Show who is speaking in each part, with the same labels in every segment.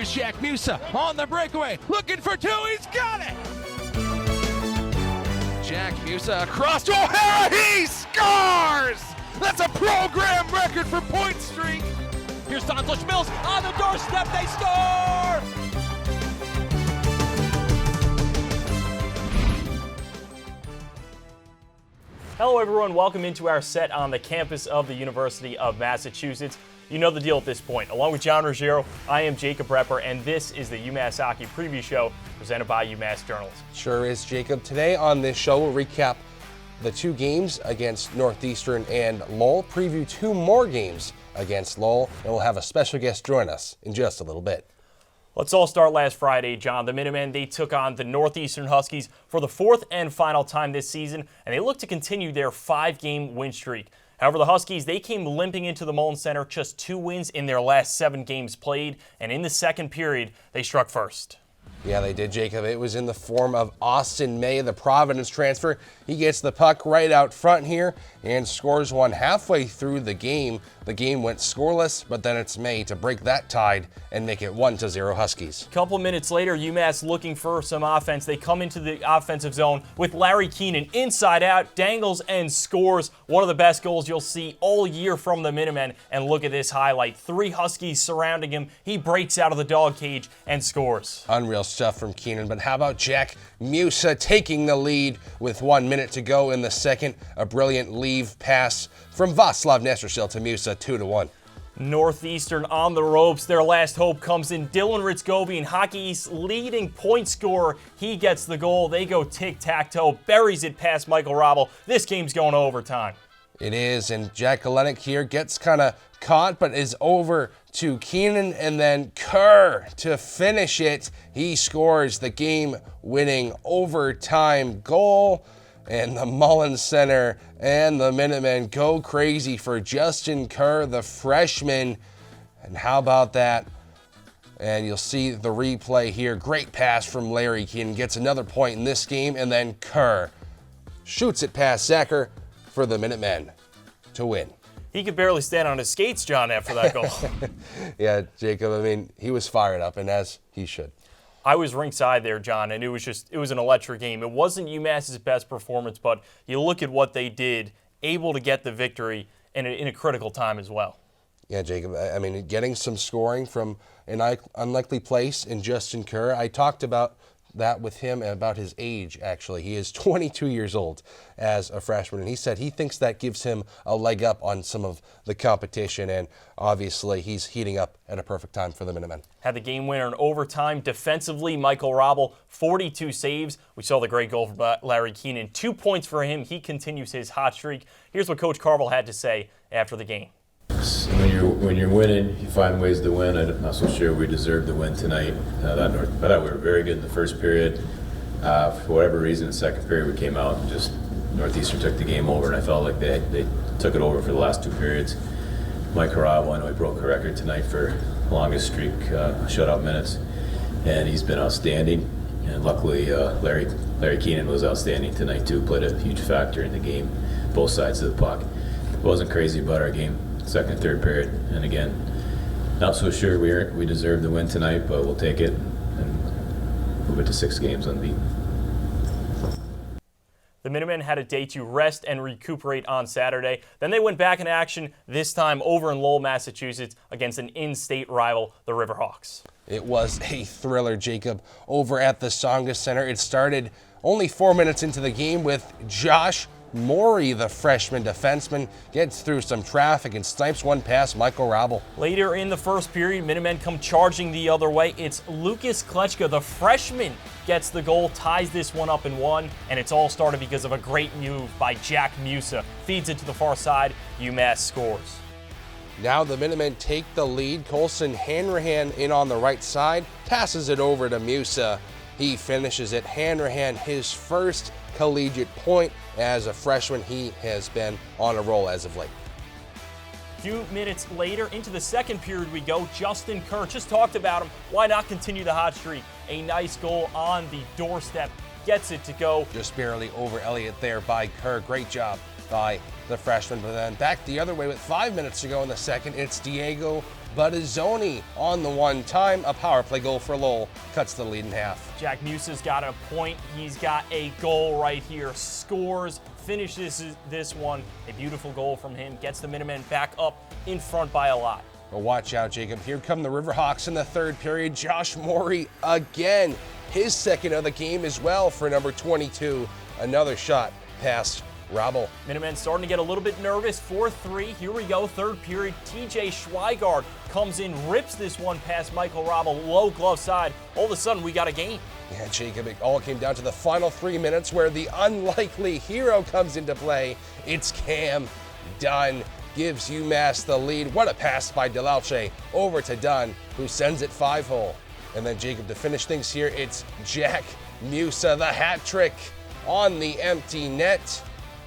Speaker 1: Here's Jack Musa on the breakaway, looking for two, he's got it! Jack Musa across to O'Hara, he scores! That's a program record for point streak!
Speaker 2: Here's Donglish Mills on the doorstep, they score! Hello everyone, welcome into our set on the campus of the University of Massachusetts. You know the deal at this point. Along with John Ruggiero, I am Jacob Repper, and this is the UMass Hockey Preview Show presented by UMass Journalism.
Speaker 3: Sure is, Jacob. Today on this show, we'll recap the two games against Northeastern and Lowell, preview two more games against Lowell, and we'll have a special guest join us in just a little bit.
Speaker 2: Let's all start last Friday, John. The Minutemen, they took on the Northeastern Huskies for the fourth and final time this season, and they look to continue their 5-game win streak. However, the Huskies, they came limping into the Mullen Center, just 2 wins in their last 7 games played, and in the second period, they struck first.
Speaker 3: Yeah, they did, Jacob. It was in the form of Austin May, the Providence transfer. He gets the puck right out front here and scores one halfway through the game. The game went scoreless, but then it's May to break that tide and make it 1-0 Huskies.
Speaker 2: A couple minutes later, UMass looking for some offense. They come into the offensive zone with Larry Keenan inside out, dangles and scores one of the best goals you'll see all year from the Minutemen. And look at this highlight. 3 Huskies surrounding him. He breaks out of the dog cage and scores.
Speaker 3: Unreal stuff from Keenan, but how about Jack Musa taking the lead with 1 minute to go in the second? A brilliant leave pass from Václav Nestrasil to Musa, 2-1.
Speaker 2: Northeastern on the ropes. Their last hope comes in Dylan Ritzgobian, Hockey East's leading point scorer. He gets the goal. They go tic-tac-toe, buries it past Michael Robel. This game's going to overtime.
Speaker 3: It is, and Jack Kalenic here gets kind of caught, but is over to Keenan, and then Kerr to finish it. He scores the game-winning overtime goal, and the Mullen Center and the Minutemen go crazy for Justin Kerr, the freshman. And how about that? And you'll see the replay here. Great pass from Larry Keenan, gets another point in this game, and then Kerr shoots it past Zacher for the Minutemen to win.
Speaker 2: He could barely stand on his skates, John, after that goal.
Speaker 3: Yeah, Jacob, I mean, he was fired up, and as he should.
Speaker 2: I was ringside there, John, and it was an electric game. It wasn't UMass's best performance, but you look at what they did, able to get the victory in a critical time as well.
Speaker 3: Yeah, Jacob, I mean, getting some scoring from an unlikely place in Justin Kerr. I talked about that with him about his age, actually. He is 22 years old as a freshman, and he said he thinks that gives him a leg up on some of the competition, and obviously he's heating up at a perfect time for the Minutemen.
Speaker 2: Had the game winner in overtime. Defensively, Michael Robel, 42 saves. We saw the great goal from Larry Keenan. 2 points for him. He continues his hot streak. Here's what Coach Carvel had to say after the game.
Speaker 4: When you're winning, you find ways to win. I'm not so sure we deserved the win tonight. I thought we were very good in the first period. For whatever reason, the second period we came out and just Northeastern took the game over, and I felt like they took it over for the last 2 periods. Mike Harabo, I know he broke a record tonight for longest streak shutout minutes, and he's been outstanding. And luckily, Larry Keenan was outstanding tonight too. Played a huge factor in the game, both sides of the puck. It wasn't crazy about our game. Second, third period, and again, not so sure we deserve the win tonight, but we'll take it and move it to 6 games unbeaten.
Speaker 2: The Minutemen had a day to rest and recuperate on Saturday. Then they went back in action, this time over in Lowell, Massachusetts, against an in-state rival, the Riverhawks.
Speaker 3: It was a thriller, Jacob, over at the Tsongas Center. It started only 4 minutes into the game with Josh Morey, the freshman defenseman, gets through some traffic and snipes one past Michael Robel.
Speaker 2: Later in the first period, Minutemen come charging the other way. It's Lucas Klechka, the freshman, gets the goal, ties this one up in 1, and it's all started because of a great move by Jack Musa. Feeds it to the far side, UMass scores.
Speaker 3: Now the Minutemen take the lead. Colson Hanrahan in on the right side, passes it over to Musa. He finishes it. Hanrahan, his first collegiate point as a freshman. He has been on a roll as of late.
Speaker 2: A few minutes later, into the second period we go. Justin Kerr, just talked about him. Why not continue the hot streak? A nice goal on the doorstep. Gets it to go.
Speaker 3: Just barely over Elliott there by Kerr. Great job by the freshman. But then back the other way with 5 minutes to go in the second, it's Diego Buttazzoni on the one-time. A power play goal for Lowell cuts the lead in half.
Speaker 2: Jack Musa's got a point. He's got a goal right here. Scores, finishes this one. A beautiful goal from him. Gets the Minutemen back up in front by a lot.
Speaker 3: Well, watch out, Jacob. Here come the Riverhawks in the third period. Josh Morey again. His second of the game as well for number 22. Another shot past Rabel.
Speaker 2: Minutemen starting to get a little bit nervous. 4-3. Here we go. Third period. TJ Schweigard comes in, rips this one past Michael Rabel. Low glove side. All of a sudden, we got a game.
Speaker 3: Yeah, Jacob, it all came down to the final 3 minutes where the unlikely hero comes into play. It's Cam Dunn. Gives UMass the lead. What a pass by DeLalce over to Dunn, who sends it 5-hole. And then, Jacob, to finish things here, it's Jack Musa, the hat trick on the empty net.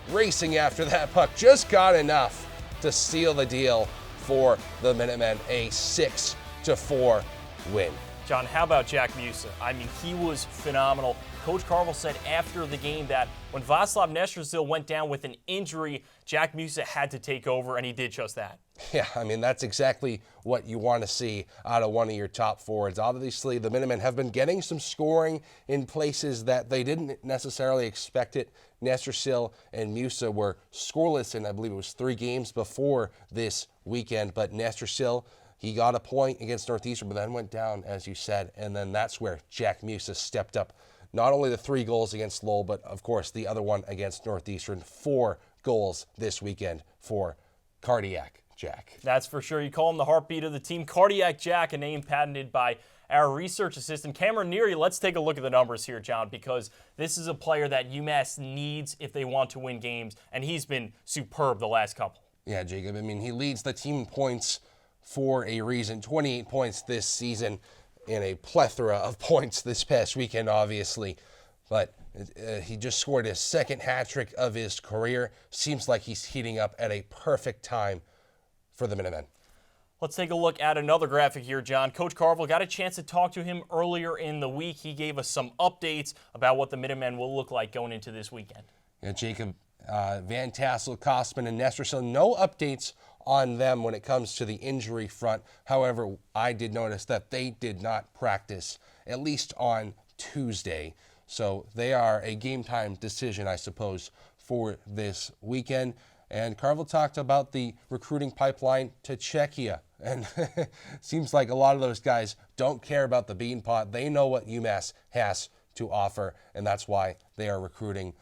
Speaker 3: Racing after that puck, just got enough to seal the deal for the Minutemen, a 6-4 win.
Speaker 2: John, how about Jack Musa? I mean, he was phenomenal. Coach Carvel said after the game that when Václav Nestrasil went down with an injury, Jack Musa had to take over, and he did just that.
Speaker 3: Yeah, I mean, that's exactly what you want to see out of one of your top forwards. Obviously, the Minutemen have been getting some scoring in places that they didn't necessarily expect it. Nestrasil and Musa were scoreless in, I believe it was 3 games before this weekend, but Nestrasil, he got a point against Northeastern, but then went down, as you said, and then that's where Jack Musa stepped up. Not only the 3 goals against Lowell, but of course the other one against Northeastern. 4 goals this weekend for Cardiac Jack.
Speaker 2: That's for sure. You call him the heartbeat of the team. Cardiac Jack, a name patented by our research assistant, Cameron Neary. Let's take a look at the numbers here, John, because this is a player that UMass needs if they want to win games, and he's been superb the last couple.
Speaker 3: Yeah, Jacob, I mean, he leads the team in points for a reason. 28 points this season and a plethora of points this past weekend, obviously. But he just scored his second hat trick of his career. Seems like he's heating up at a perfect time for the Minutemen.
Speaker 2: Let's take a look at another graphic here, John. Coach Carvel got a chance to talk to him earlier in the week. He gave us some updates about what the Minutemen will look like going into this weekend.
Speaker 3: Yeah, Jacob, Van Tassel, Kosman, and Nestrasil, no updates on them when it comes to the injury front. However, I did notice that they did not practice, at least on Tuesday. So they are a game time decision, I suppose, for this weekend. And Carvel talked about the recruiting pipeline to Czechia. And seems like a lot of those guys don't care about the bean pot. They know what UMass has to offer, and that's why they are recruiting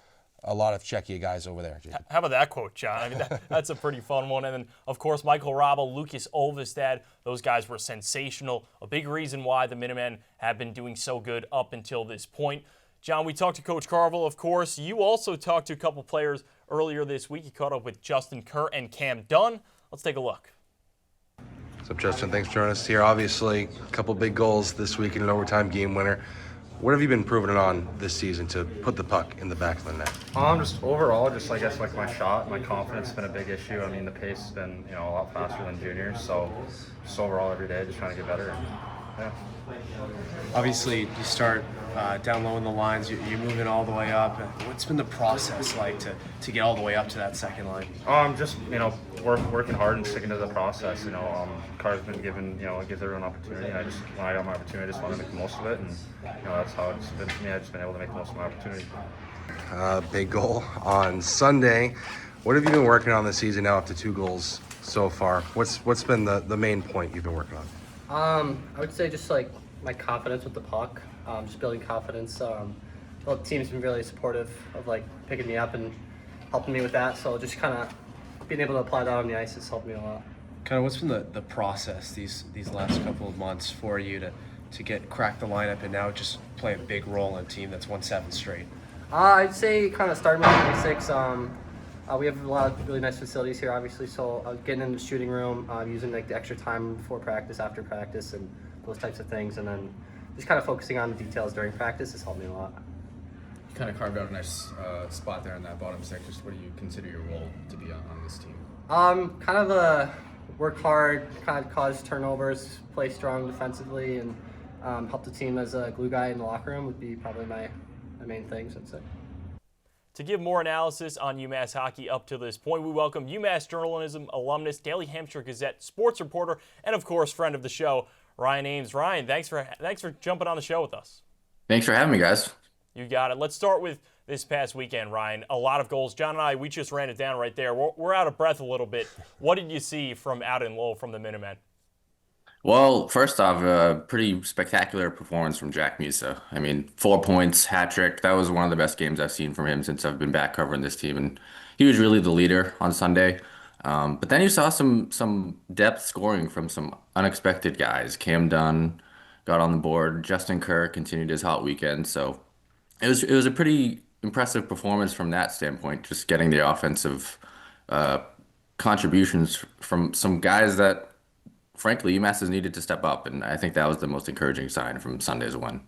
Speaker 3: a lot of Czechia guys over there. Jacob.
Speaker 2: How about that quote, John? I mean, that's a pretty fun one. And then, of course, Michael Rabel, Lucas Olvestad, those guys were sensational. A big reason why the Minutemen have been doing so good up until this point. John, we talked to Coach Carvel, of course. You also talked to a couple players earlier this week. You caught up with Justin Kerr and Cam Dunn. Let's take a look.
Speaker 3: What's up, Justin? Thanks for joining us here. Obviously, a couple big goals this week in an overtime game winner. What have you been proving it on this season to put the puck in the back of the net?
Speaker 5: Just overall, I guess my shot, my confidence has been a big issue. I mean, the pace has been, a lot faster than juniors. So just overall every day, just trying to get better. Yeah.
Speaker 6: Obviously, you start down low in the lines, you're moving all the way up. What's been the process like to get all the way up to that second line?
Speaker 5: Just, working hard and sticking to the process. Carr's been given, it gives everyone an opportunity. When I got my opportunity, I just wanted to make the most of it. And, that's how it's been for me. I've just been able to make the most of my opportunity.
Speaker 3: Big goal on Sunday. What have you been working on this season now up to 2 goals so far? What's been the main point you've been working on?
Speaker 7: I would say just like my confidence with the puck, just building confidence. The team's been really supportive of like picking me up and helping me with that. So just kind of being able to apply that on the ice has helped me a lot.
Speaker 6: Kind of what's been the process these last couple of months for you to crack the lineup and now just play a big role in a team that's won 7 straight?
Speaker 7: I'd say kind of starting with the basics. We have a lot of really nice facilities here, obviously. So getting in the shooting room, using like the extra time before practice, after practice, and those types of things, and then just kind of focusing on the details during practice has helped me a lot.
Speaker 8: You kind of carved out a nice spot there in that bottom six. Just what do you consider your role to be on this team?
Speaker 7: Kind of work hard, kind of cause turnovers, play strong defensively, and help the team as a glue guy in the locker room would be probably my main things, I'd say.
Speaker 2: To give more analysis on UMass hockey up to this point, we welcome UMass journalism alumnus, Daily Hampshire Gazette sports reporter, and of course, friend of the show, Ryan Ames. Ryan, thanks for jumping on the show with us.
Speaker 9: Thanks for having me, guys.
Speaker 2: You got it. Let's start with this past weekend, Ryan. A lot of goals. John and I, we just ran it down right there. We're out of breath a little bit. What did you see from out in Lowell from the Minutemen?
Speaker 9: Well, first off, a pretty spectacular performance from Jack Musa. I mean, 4 points, hat trick. That was one of the best games I've seen from him since I've been back covering this team, and he was really the leader on Sunday. But then you saw some depth scoring from some unexpected guys. Cam Dunn got on the board. Justin Kerr continued his hot weekend. So it was a pretty impressive performance from that standpoint, just getting the offensive contributions from some guys that, frankly, UMass has needed to step up, and I think that was the most encouraging sign from Sunday's win.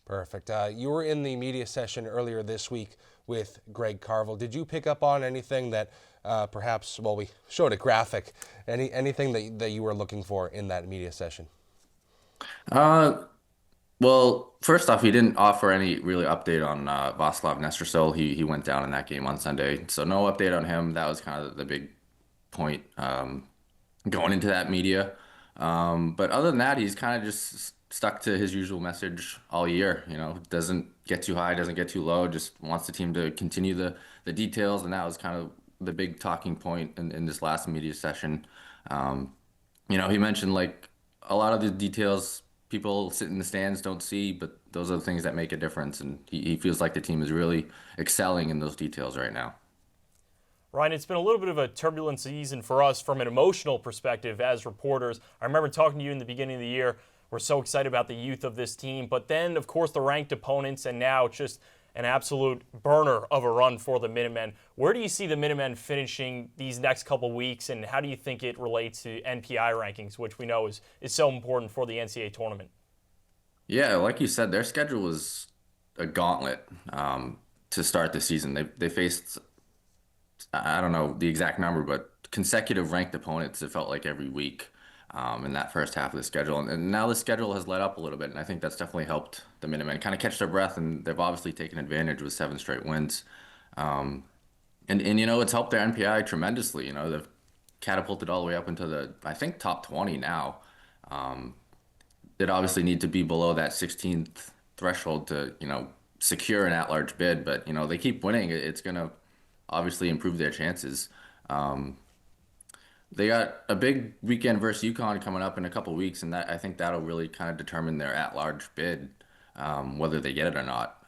Speaker 3: Perfect. You were in the media session earlier this week with Greg Carville. Did you pick up on anything that perhaps, well, we showed a graphic, anything that you were looking for in that media session?
Speaker 9: Well, first off, he didn't offer any really update on Vaslav Nestrasil. He went down in that game on Sunday, so no update on him. That was kind of the big point going into that media. But other than that, he's kind of just stuck to his usual message all year. You know, doesn't get too high, doesn't get too low, just wants the team to continue the details, and that was kind of the big talking point in this last media session. You know, he mentioned like a lot of the details people sit in the stands don't see, but those are the things that make a difference, and he feels like the team is really excelling in those details right now.
Speaker 2: Ryan, it's been a little bit of a turbulent season for us from an emotional perspective as reporters. I remember talking to you in the beginning of the year. We're so excited about the youth of this team, but then, of course, the ranked opponents, and now it's just an absolute burner of a run for the Minutemen. Where do you see the Minutemen finishing these next couple weeks, and how do you think it relates to NPI rankings, which we know is so important for the NCAA tournament?
Speaker 9: Yeah, like you said, their schedule was a gauntlet to start the season. They faced, I don't know the exact number, but consecutive ranked opponents, it felt like every week in that first half of the schedule. And now the schedule has let up a little bit, and I think that's definitely helped the Minutemen kind of catch their breath, and they've obviously taken advantage with 7 straight wins. And you know, it's helped their NPI tremendously. You know, they've catapulted all the way up into the, I think, top 20 now. They'd obviously need to be below that 16th threshold to, you know, secure an at-large bid, but, you know, they keep winning. It's going to obviously improve their chances. They got a big weekend versus UConn coming up in a couple weeks, and I think that'll really kind of determine their at-large bid, whether they get it or not.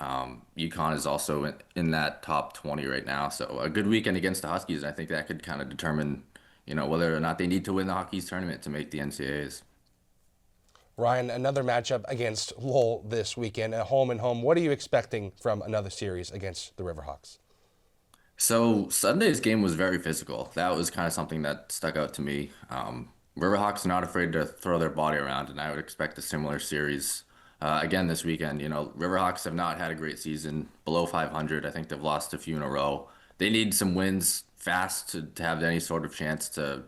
Speaker 9: UConn is also in that top 20 right now, so a good weekend against the Huskies, I think that could kind of determine, you know, whether or not they need to win the Hokies tournament to make the NCAAs.
Speaker 3: Ryan, another matchup against Lowell this weekend, at home and home. What are you expecting from another series against the Riverhawks?
Speaker 9: So Sunday's game was very physical. That was kind of something that stuck out to me. Riverhawks are not afraid to throw their body around, and I would expect a similar series again this weekend. You know, Riverhawks have not had a great season, below 500. I think they've lost a few in a row. They need some wins fast to have any sort of chance to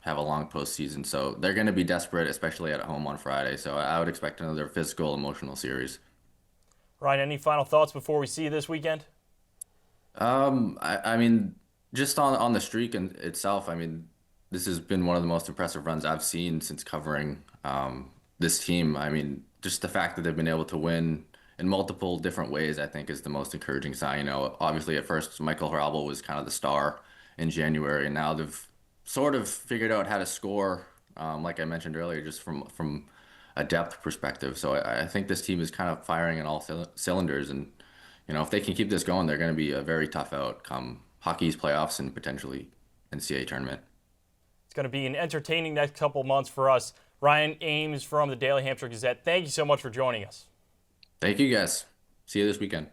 Speaker 9: have a long postseason. So they're going to be desperate, especially at home on Friday. So I would expect another physical, emotional series.
Speaker 2: Ryan, any final thoughts before we see you this weekend?
Speaker 9: I mean, just on the streak in itself, I mean, this has been one of the most impressive runs I've seen since covering this team. I mean, just the fact that they've been able to win in multiple different ways, I think, is the most encouraging sign. You know, obviously at first Michael Hrabal was kind of the star in January, and now they've sort of figured out how to score, like I mentioned earlier, just from a depth perspective. So I think this team is kind of firing on all cylinders, and you know, if they can keep this going, they're going to be a very tough out come hockey's playoffs and potentially NCAA tournament.
Speaker 2: It's going to be an entertaining next couple months for us. Ryan Ames from the Daily Hampshire Gazette, thank you so much for joining us.
Speaker 9: Thank you, guys. See you this weekend.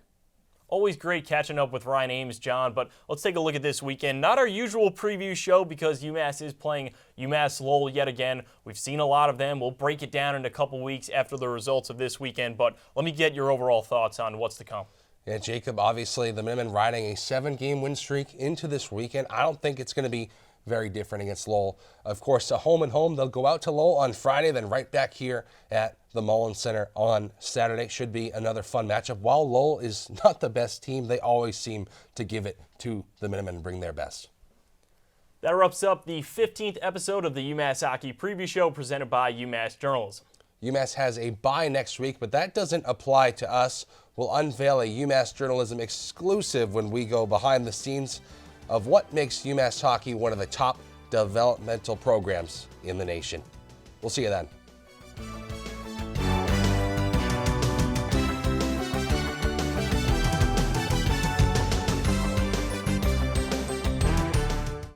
Speaker 2: Always great catching up with Ryan Ames, John, but let's take a look at this weekend. Not our usual preview show because UMass is playing UMass Lowell yet again. We've seen a lot of them. We'll break it down in a couple weeks after the results of this weekend, but let me get your overall thoughts on what's to come.
Speaker 3: Yeah, Jacob, obviously the Minutemen riding a 7-game win streak into this weekend. I don't think it's going to be very different against Lowell. Of course, a home and home. They'll go out to Lowell on Friday, then right back here at the Mullen Center on Saturday. Should be another fun matchup. While Lowell is not the best team, they always seem to give it to the Minutemen and bring their best.
Speaker 2: That wraps up the 15th episode of the UMass Hockey Preview Show presented by UMass Journalism.
Speaker 3: UMass has a bye next week, but that doesn't apply to us. We'll unveil a UMass Journalism exclusive when we go behind the scenes of what makes UMass Hockey one of the top developmental programs in the nation. We'll see you then.